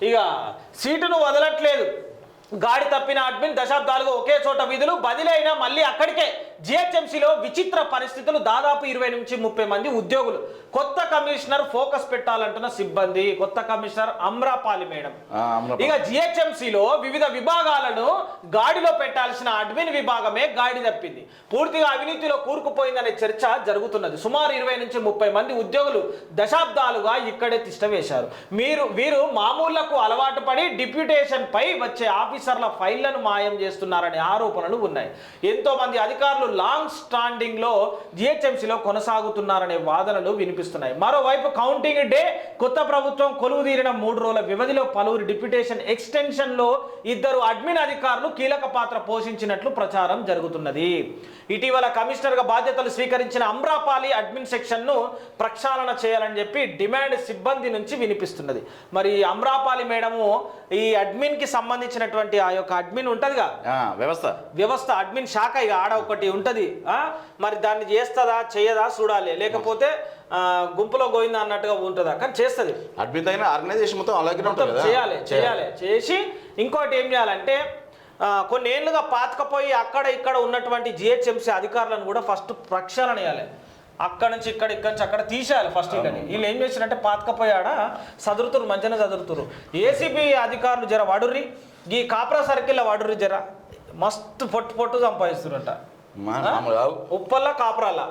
ఇక సీటును వదలట్లేదు. గాడి తప్పిన అడ్మిన్ దశాబ్దాలుగా ఒకే చోట విధులు బదిలైనా మళ్ళీ అక్కడికే. జిహెచ్ఎంసీలో విచిత్ర పరిస్థితులు. దాదాపు 20 నుంచి 30 మంది ఉద్యోగులు. కొత్త కమిషనర్ ఫోకస్ పెట్టాలంటున్న సిబ్బంది. కొత్త కమిషనర్ అమ్రపాలి మేడం. ఇక జిహెచ్ఎంసీలో వివిధ విభాగాలను గాడిలో పెట్టాల్సిన అడ్మిన్ విభాగమే గాడి తప్పింది. పూర్తిగా అవినీతిలో కూరుకుపోయిందనే చర్చ జరుగుతున్నది. సుమారు 20 నుంచి 30 మంది ఉద్యోగులు దశాబ్దాలుగా ఇక్కడే తిష్టవేశారు. వీరు మామూళ్లకు అలవాటు పడి డిప్యూటేషన్ పై వచ్చే ఆఫీసర్ల ఫైళ్లను మాయం చేస్తున్నారనే ఆరోపణలు ఉన్నాయి. ఎంతో మంది అధికారులు లాంగ్ స్టాండింగ్ లో జిహెచ్ఎంసీలో కొనసాగుతున్నారనే వాదనలు వినిపిస్తున్నాయి. మరోవైపు కౌంటింగ్ డే కొత్త ప్రభుత్వం కొలువుదీరిన 3 రోజుల వ్యవధిలో పలువురు డిప్యూటేషన్ ఎక్స్టెన్షన్ లో 2 అడ్మిన్ అధికారులు కీలక పాత్ర పోషించినట్లు ప్రచారం జరుగుతున్నది. ఇటీవల కమిషనర్ గా బాధ్యతలు స్వీకరించిన అమ్రపాలి అడ్మిన్ సెక్షన్ ను ప్రక్షాళన చేయాలని చెప్పి డిమాండ్ సిబ్బంది నుంచి వినిపిస్తున్నది. మరి అమ్రపాలి మేడము ఈ అడ్మిన్ కి సంబంధించినటువంటి ఆ యొక్క అడ్మిన్ ఉంటదిగా వ్యవస్థ అడ్మిన్ శాఖ ఇక ఆడ ఒకటి ఉంటది. మరి దాన్ని చేస్తుందా చేయదా చూడాలి. లేకపోతే గుంపులో గోయిందా అన్నట్టుగా ఉంటుందా, కానీ చేస్తుంది. అడ్మిన్ అయినా ఆర్గనైజేషన్ మొత్తం అలాగే చేయాలి. చేసి ఇంకోటి ఏం చేయాలంటే కొన్ని ఏళ్ళుగా పాతకపోయి అక్కడ ఇక్కడ ఉన్నటువంటి జిహెచ్ఎంసీ అధికారులను కూడా ఫస్ట్ ప్రక్షాళన చేయాలి. అక్కడ నుంచి ఇక్కడ నుంచి అక్కడ తీసేయాలి ఫస్ట్. వీళ్ళు ఏం చేసినట్టే పాతకపోయాడ చదురుతురు, మంచిగా చదురుతురు. ఏసీబీ అధికారులు జర వడుర్రి, ఈ కాప్రా సర్కిల్లో వడుర్రి, జర మస్తు పొట్టు సంపాదిస్తున్నట్ట. ఉప్పల్లా కాపురాల